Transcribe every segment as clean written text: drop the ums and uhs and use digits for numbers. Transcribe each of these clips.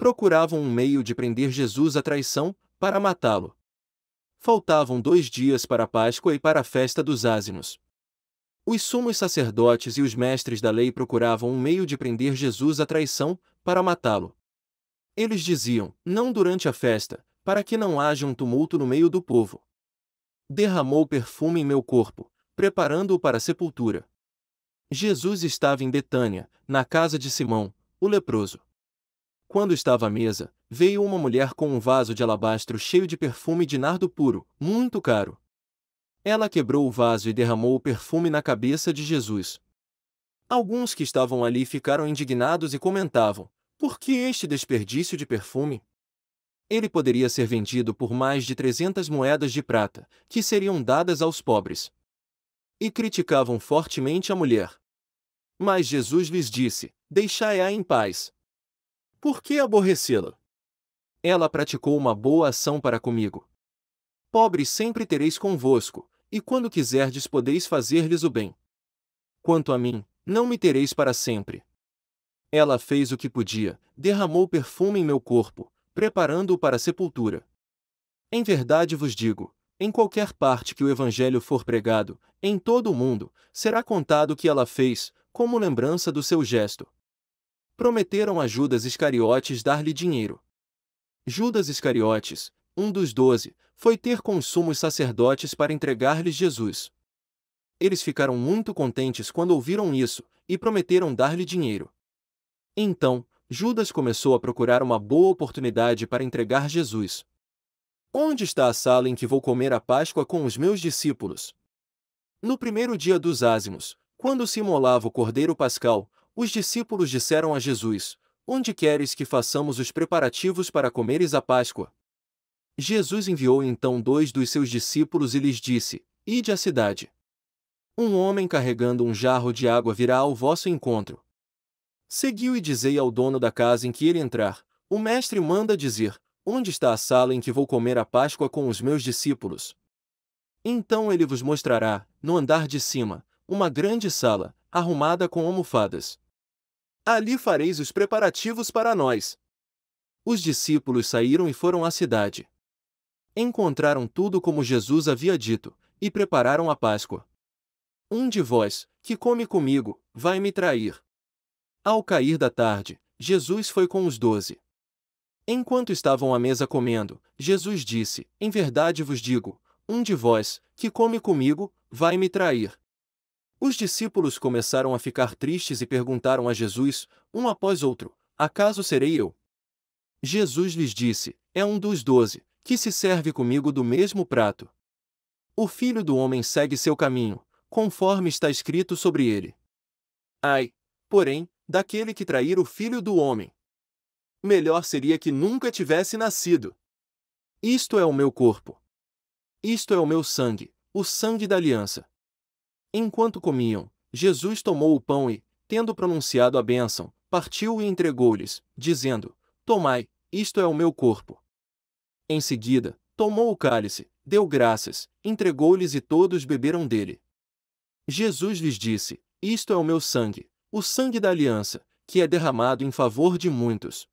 procuravam um meio de prender Jesus à traição, para matá-lo. Faltavam 2 dias para a Páscoa e para a festa dos ázimos. Os sumos sacerdotes e os mestres da lei procuravam um meio de prender Jesus à traição, para matá-lo. Eles diziam, não durante a festa, para que não haja um tumulto no meio do povo. Derramou perfume em meu corpo, preparando-o para a sepultura. Jesus estava em Betânia, na casa de Simão, o leproso. Quando estava à mesa, veio uma mulher com um vaso de alabastro cheio de perfume de nardo puro, muito caro. Ela quebrou o vaso e derramou o perfume na cabeça de Jesus. Alguns que estavam ali ficaram indignados e comentavam, por que este desperdício de perfume? Ele poderia ser vendido por mais de 300 moedas de prata, que seriam dadas aos pobres. E criticavam fortemente a mulher. Mas Jesus lhes disse, deixai-a em paz. Por que aborrecê-la? Ela praticou uma boa ação para comigo. Pobres sempre tereis convosco, e quando quiserdes podeis fazer-lhes o bem. Quanto a mim, não me tereis para sempre. Ela fez o que podia, derramou perfume em meu corpo, preparando-o para a sepultura. Em verdade vos digo, em qualquer parte que o Evangelho for pregado, em todo o mundo, será contado o que ela fez, como lembrança do seu gesto. Prometeram a Judas Iscariotes dar-lhe dinheiro. Judas Iscariotes, um dos 12, foi ter com os sumos sacerdotes para entregar-lhes Jesus. Eles ficaram muito contentes quando ouviram isso, e prometeram dar-lhe dinheiro. Então, Judas começou a procurar uma boa oportunidade para entregar Jesus. Onde está a sala em que vou comer a Páscoa com os meus discípulos? No primeiro dia dos ázimos, quando se imolava o cordeiro pascal, os discípulos disseram a Jesus, onde queres que façamos os preparativos para comeres a Páscoa? Jesus enviou então 2 dos seus discípulos e lhes disse, ide à cidade. Um homem carregando um jarro de água virá ao vosso encontro. Seguiu e dizei ao dono da casa em que ele entrar, o mestre manda dizer, onde está a sala em que vou comer a Páscoa com os meus discípulos? Então ele vos mostrará, no andar de cima, uma grande sala, arrumada com almofadas. Ali fareis os preparativos para nós. Os discípulos saíram e foram à cidade. Encontraram tudo como Jesus havia dito, e prepararam a Páscoa. Um de vós, que come comigo, vai me trair. Ao cair da tarde, Jesus foi com os 12. Enquanto estavam à mesa comendo, Jesus disse, em verdade vos digo, um de vós, que come comigo, vai me trair. Os discípulos começaram a ficar tristes e perguntaram a Jesus, um após outro, acaso serei eu? Jesus lhes disse, é um dos 12, que se serve comigo do mesmo prato. O Filho do Homem segue seu caminho, conforme está escrito sobre ele. Ai, porém, daquele que trair o Filho do Homem. Melhor seria que nunca tivesse nascido. Isto é o meu corpo. Isto é o meu sangue, o sangue da aliança. Enquanto comiam, Jesus tomou o pão e, tendo pronunciado a bênção, partiu e entregou-lhes, dizendo, tomai, isto é o meu corpo. Em seguida, tomou o cálice, deu graças, entregou-lhes e todos beberam dele. Jesus lhes disse, isto é o meu sangue, o sangue da aliança, que é derramado em favor de muitos.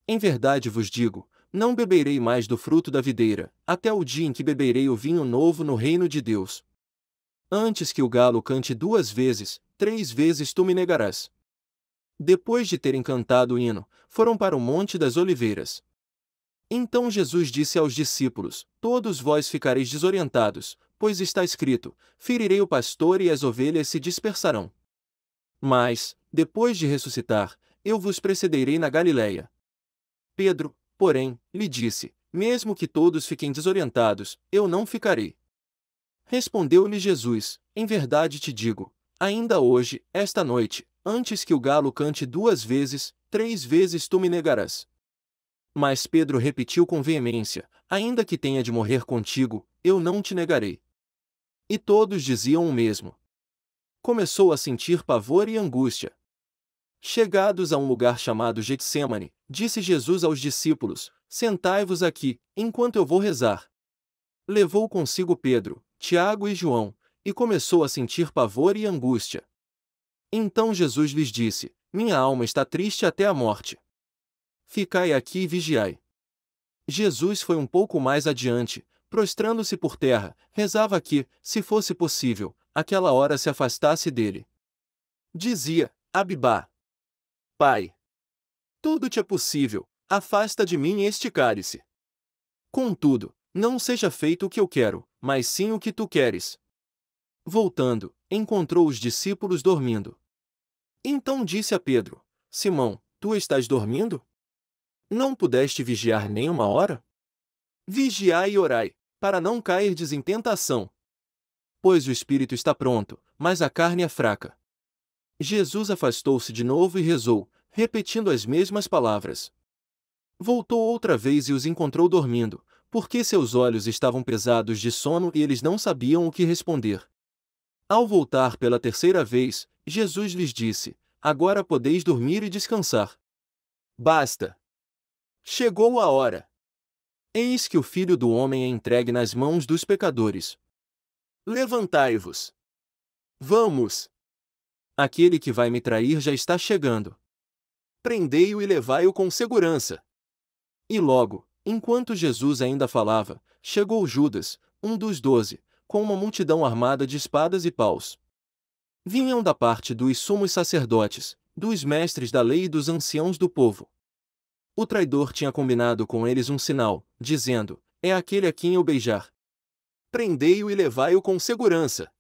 Em verdade vos digo, não beberei mais do fruto da videira, até o dia em que beberei o vinho novo no reino de Deus. Antes que o galo cante 2 vezes, 3 vezes tu me negarás. Depois de terem cantado o hino, foram para o Monte das Oliveiras. Então Jesus disse aos discípulos, todos vós ficareis desorientados, pois está escrito, ferirei o pastor e as ovelhas se dispersarão. Mas, depois de ressuscitar, eu vos precederei na Galiléia. Pedro, porém, lhe disse, mesmo que todos fiquem desorientados, eu não ficarei. Respondeu-lhe Jesus, em verdade te digo, ainda hoje, esta noite, antes que o galo cante 2 vezes, 3 vezes tu me negarás. Mas Pedro repetiu com veemência, ainda que tenha de morrer contigo, eu não te negarei. E todos diziam o mesmo. Começou a sentir pavor e angústia. Chegados a um lugar chamado Getsêmani, disse Jesus aos discípulos, sentai-vos aqui, enquanto eu vou rezar. Levou consigo Pedro, Tiago e João, e começou a sentir pavor e angústia. Então Jesus lhes disse, minha alma está triste até a morte. Ficai aqui e vigiai. Jesus foi um pouco mais adiante, prostrando-se por terra, rezava que, se fosse possível, aquela hora se afastasse dele. Dizia: Abibá, Pai, tudo te é possível, afasta de mim este cálice. Contudo, não seja feito o que eu quero, mas sim o que tu queres. Voltando, encontrou os discípulos dormindo. Então disse a Pedro: Simão, tu estás dormindo? Não pudeste vigiar nem uma hora? Vigiai e orai, para não cairdes em tentação. Pois o espírito está pronto, mas a carne é fraca. Jesus afastou-se de novo e rezou, repetindo as mesmas palavras. Voltou outra vez e os encontrou dormindo, porque seus olhos estavam pesados de sono e eles não sabiam o que responder. Ao voltar pela terceira vez, Jesus lhes disse: Agora podeis dormir e descansar. Basta! Chegou a hora. Eis que o Filho do Homem é entregue nas mãos dos pecadores. Levantai-vos! Vamos! Aquele que vai me trair já está chegando. Prendei-o e levai-o com segurança. E logo, enquanto Jesus ainda falava, chegou Judas, um dos 12, com uma multidão armada de espadas e paus. Vinham da parte dos sumos sacerdotes, dos mestres da lei e dos anciãos do povo. O traidor tinha combinado com eles um sinal, dizendo: É aquele a quem eu beijar. Prendei-o e levai-o com segurança.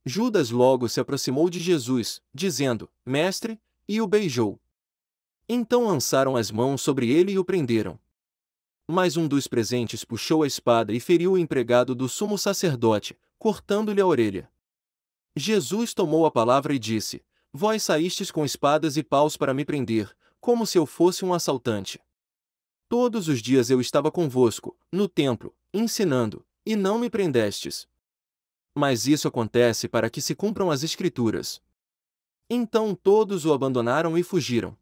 Judas logo se aproximou de Jesus, dizendo: Mestre, e o beijou. Então lançaram as mãos sobre ele e o prenderam. Mas um dos presentes puxou a espada e feriu o empregado do sumo sacerdote, cortando-lhe a orelha. Jesus tomou a palavra e disse: Vós saístes com espadas e paus para me prender, como se eu fosse um assaltante. Todos os dias eu estava convosco, no templo, ensinando, e não me prendestes. Mas isso acontece para que se cumpram as Escrituras. Então todos o abandonaram e fugiram.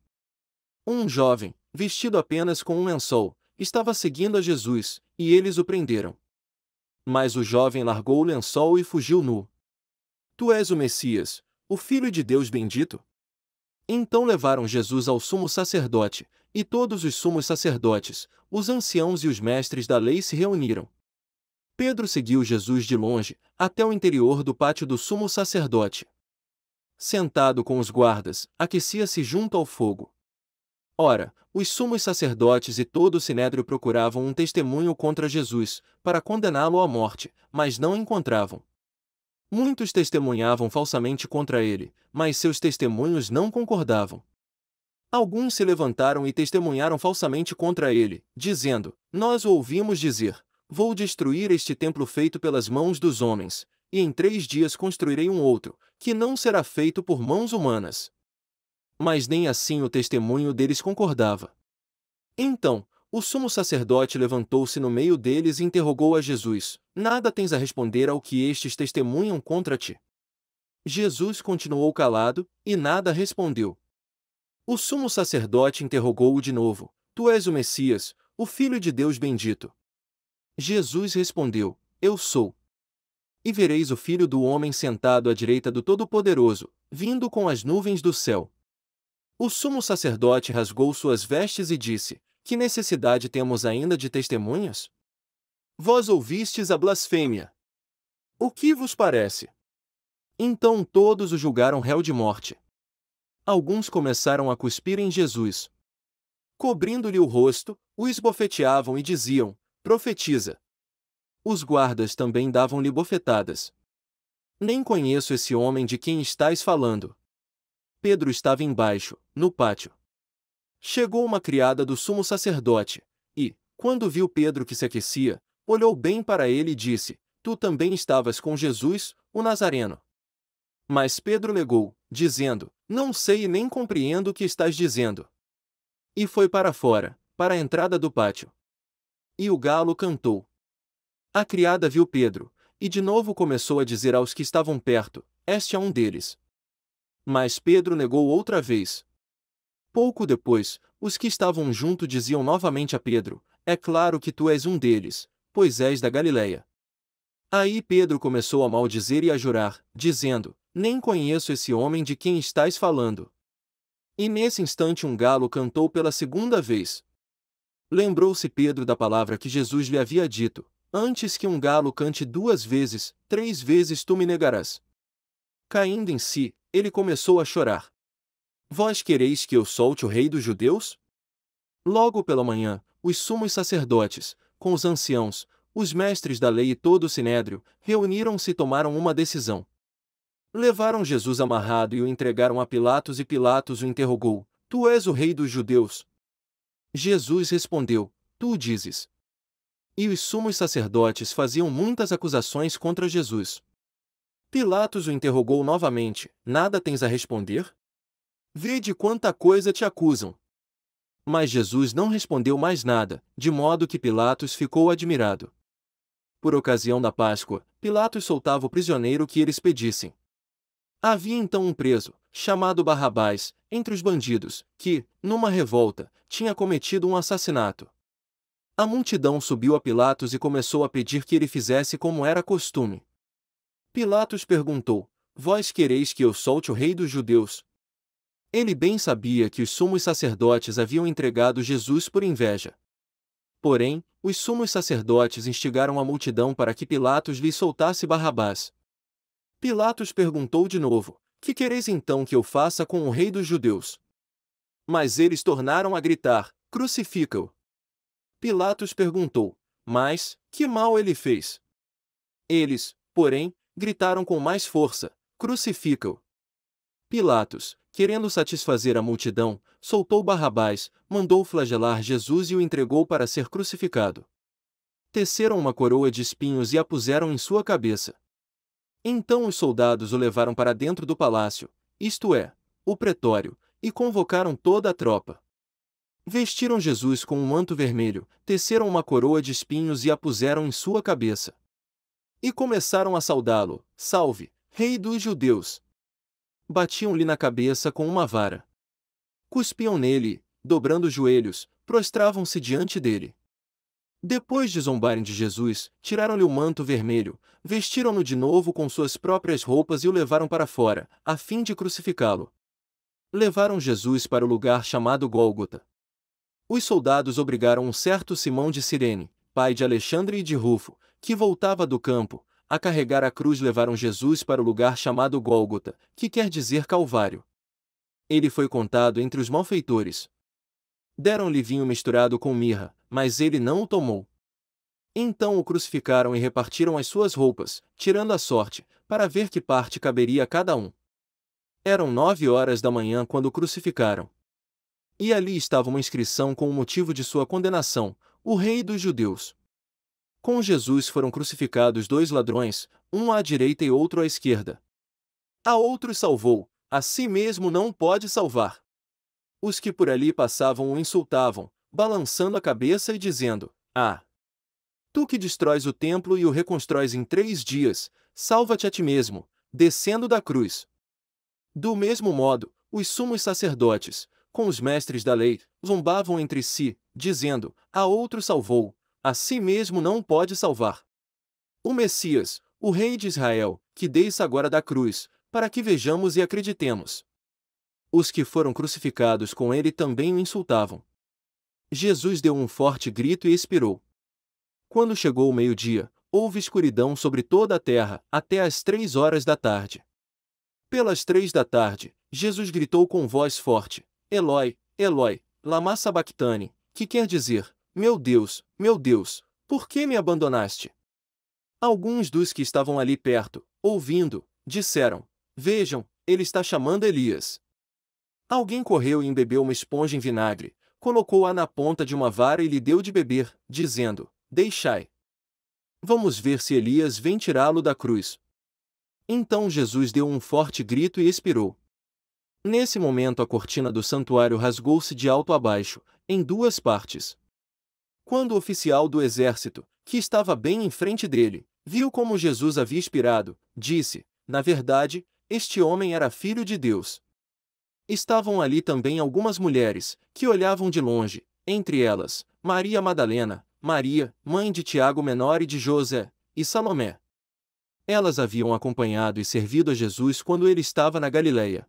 Um jovem, vestido apenas com um lençol, estava seguindo a Jesus, e eles o prenderam. Mas o jovem largou o lençol e fugiu nu. Tu és o Messias, o Filho de Deus bendito? Então levaram Jesus ao sumo sacerdote, e todos os sumos sacerdotes, os anciãos e os mestres da lei se reuniram. Pedro seguiu Jesus de longe, até o interior do pátio do sumo sacerdote. Sentado com os guardas, aquecia-se junto ao fogo. Ora, os sumos sacerdotes e todo o sinédrio procuravam um testemunho contra Jesus, para condená-lo à morte, mas não encontravam. Muitos testemunhavam falsamente contra ele, mas seus testemunhos não concordavam. Alguns se levantaram e testemunharam falsamente contra ele, dizendo: Nós o ouvimos dizer: Vou destruir este templo feito pelas mãos dos homens, e em 3 dias construirei um outro, que não será feito por mãos humanas. Mas nem assim o testemunho deles concordava. Então, o sumo sacerdote levantou-se no meio deles e interrogou a Jesus: Nada tens a responder ao que estes testemunham contra ti? Jesus continuou calado, e nada respondeu. O sumo sacerdote interrogou-o de novo: Tu és o Messias, o Filho de Deus bendito? Jesus respondeu: Eu sou. E vereis o Filho do Homem sentado à direita do Todo-Poderoso, vindo com as nuvens do céu. O sumo sacerdote rasgou suas vestes e disse: Que necessidade temos ainda de testemunhas? Vós ouvistes a blasfêmia. O que vos parece? Então todos o julgaram réu de morte. Alguns começaram a cuspir em Jesus. Cobrindo-lhe o rosto, o esbofeteavam e diziam: Profetiza. Os guardas também davam-lhe bofetadas. Nem conheço esse homem de quem estais falando. Pedro estava embaixo, no pátio. Chegou uma criada do sumo sacerdote, e, quando viu Pedro que se aquecia, olhou bem para ele e disse: Tu também estavas com Jesus, o Nazareno. Mas Pedro negou, dizendo: Não sei e nem compreendo o que estás dizendo. E foi para fora, para a entrada do pátio. E o galo cantou. A criada viu Pedro, e de novo começou a dizer aos que estavam perto: Este é um deles. Mas Pedro negou outra vez. Pouco depois, os que estavam junto diziam novamente a Pedro: É claro que tu és um deles, pois és da Galileia. Aí Pedro começou a maldizer e a jurar, dizendo: Nem conheço esse homem de quem estais falando. E nesse instante um galo cantou pela segunda vez. Lembrou-se Pedro da palavra que Jesus lhe havia dito: antes que um galo cante 2 vezes, 3 vezes tu me negarás. Caindo em si, ele começou a chorar. Vós quereis que eu solte o rei dos judeus? Logo pela manhã, os sumos sacerdotes, com os anciãos, os mestres da lei e todo o sinédrio, reuniram-se e tomaram uma decisão. Levaram Jesus amarrado e o entregaram a Pilatos e Pilatos o interrogou: Tu és o rei dos judeus? Jesus respondeu: Tu o dizes. E os sumos sacerdotes faziam muitas acusações contra Jesus. Pilatos o interrogou novamente: Nada tens a responder? Vede quanta coisa te acusam. Mas Jesus não respondeu mais nada, de modo que Pilatos ficou admirado. Por ocasião da Páscoa, Pilatos soltava o prisioneiro que eles pedissem. Havia então um preso, chamado Barrabás, entre os bandidos, que, numa revolta, tinha cometido um assassinato. A multidão subiu a Pilatos e começou a pedir que ele fizesse como era costume. Pilatos perguntou: Vós quereis que eu solte o rei dos judeus? Ele bem sabia que os sumos sacerdotes haviam entregado Jesus por inveja. Porém, os sumos sacerdotes instigaram a multidão para que Pilatos lhe soltasse Barrabás. Pilatos perguntou de novo: Que quereis então que eu faça com o rei dos judeus? Mas eles tornaram a gritar: Crucifica-o! Pilatos perguntou: Mas, que mal ele fez? Eles, porém, gritaram com mais força: Crucifica-o! Pilatos, querendo satisfazer a multidão, soltou Barrabás, mandou flagelar Jesus e o entregou para ser crucificado. Teceram uma coroa de espinhos e a puseram em sua cabeça. Então os soldados o levaram para dentro do palácio, isto é, o pretório, e convocaram toda a tropa. Vestiram Jesus com um manto vermelho, teceram uma coroa de espinhos e a puseram em sua cabeça. E começaram a saudá-lo: Salve, Rei dos Judeus! Batiam-lhe na cabeça com uma vara. Cuspiam nele e, dobrando os joelhos, prostravam-se diante dele. Depois de zombarem de Jesus, tiraram-lhe o manto vermelho, vestiram-no de novo com suas próprias roupas e o levaram para fora, a fim de crucificá-lo. Levaram Jesus para o lugar chamado Gólgota. Os soldados obrigaram um certo Simão de Cirene, pai de Alexandre e de Rufo, que voltava do campo, a carregar a cruz. Levaram Jesus para o lugar chamado Gólgota, que quer dizer Calvário. Ele foi contado entre os malfeitores. Deram-lhe vinho misturado com mirra, mas ele não o tomou. Então o crucificaram e repartiram as suas roupas, tirando a sorte, para ver que parte caberia a cada um. Eram 9 horas da manhã quando o crucificaram. E ali estava uma inscrição com o motivo de sua condenação: o Rei dos Judeus. Com Jesus foram crucificados 2 ladrões, um à direita e outro à esquerda. A outro salvou, a si mesmo não pode salvar. Os que por ali passavam o insultavam, balançando a cabeça e dizendo: Ah! Tu que destróis o templo e o reconstróis em 3 dias, salva-te a ti mesmo, descendo da cruz. Do mesmo modo, os sumos sacerdotes, com os mestres da lei, zombavam entre si, dizendo: A outro salvou, a si mesmo não pode salvar. O Messias, o Rei de Israel, que desça agora da cruz, para que vejamos e acreditemos. Os que foram crucificados com ele também o insultavam. Jesus deu um forte grito e expirou. Quando chegou o meio-dia, houve escuridão sobre toda a terra, até às 3 horas da tarde. Pelas 3 da tarde, Jesus gritou com voz forte: Eloi, Eloi, lama sabactani, que quer dizer: meu Deus, por que me abandonaste? Alguns dos que estavam ali perto, ouvindo, disseram: Vejam, ele está chamando Elias. Alguém correu e embebeu uma esponja em vinagre, colocou-a na ponta de uma vara e lhe deu de beber, dizendo: Deixai. Vamos ver se Elias vem tirá-lo da cruz. Então Jesus deu um forte grito e expirou. Nesse momento a cortina do santuário rasgou-se de alto a baixo, em 2 partes. Quando o oficial do exército, que estava bem em frente dele, viu como Jesus havia expirado, disse: Na verdade, este homem era filho de Deus. Estavam ali também algumas mulheres, que olhavam de longe, entre elas, Maria Madalena, Maria, mãe de Tiago Menor e de José, e Salomé. Elas haviam acompanhado e servido a Jesus quando ele estava na Galileia.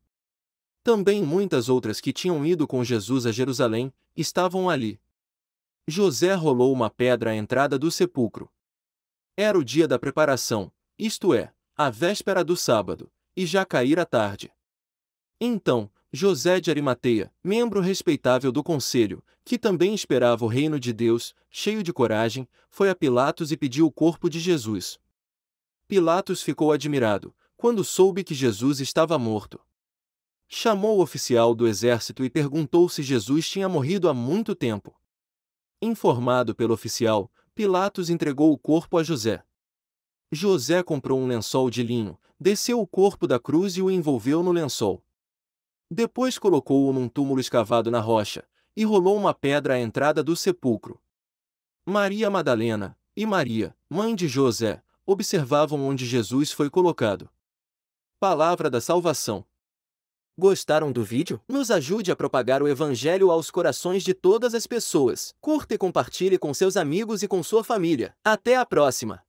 Também muitas outras que tinham ido com Jesus a Jerusalém estavam ali. José rolou uma pedra à entrada do sepulcro. Era o dia da preparação, isto é, a véspera do sábado, e já caíra a tarde. Então, José de Arimateia, membro respeitável do conselho, que também esperava o reino de Deus, cheio de coragem, foi a Pilatos e pediu o corpo de Jesus. Pilatos ficou admirado, quando soube que Jesus estava morto. Chamou o oficial do exército e perguntou se Jesus tinha morrido há muito tempo. Informado pelo oficial, Pilatos entregou o corpo a José. José comprou um lençol de linho, desceu o corpo da cruz e o envolveu no lençol. Depois colocou-o num túmulo escavado na rocha, e rolou uma pedra à entrada do sepulcro. Maria Madalena e Maria, mãe de José, observavam onde Jesus foi colocado. Palavra da salvação. Gostaram do vídeo? Nos ajude a propagar o Evangelho aos corações de todas as pessoas. Curta e compartilhe com seus amigos e com sua família. Até a próxima!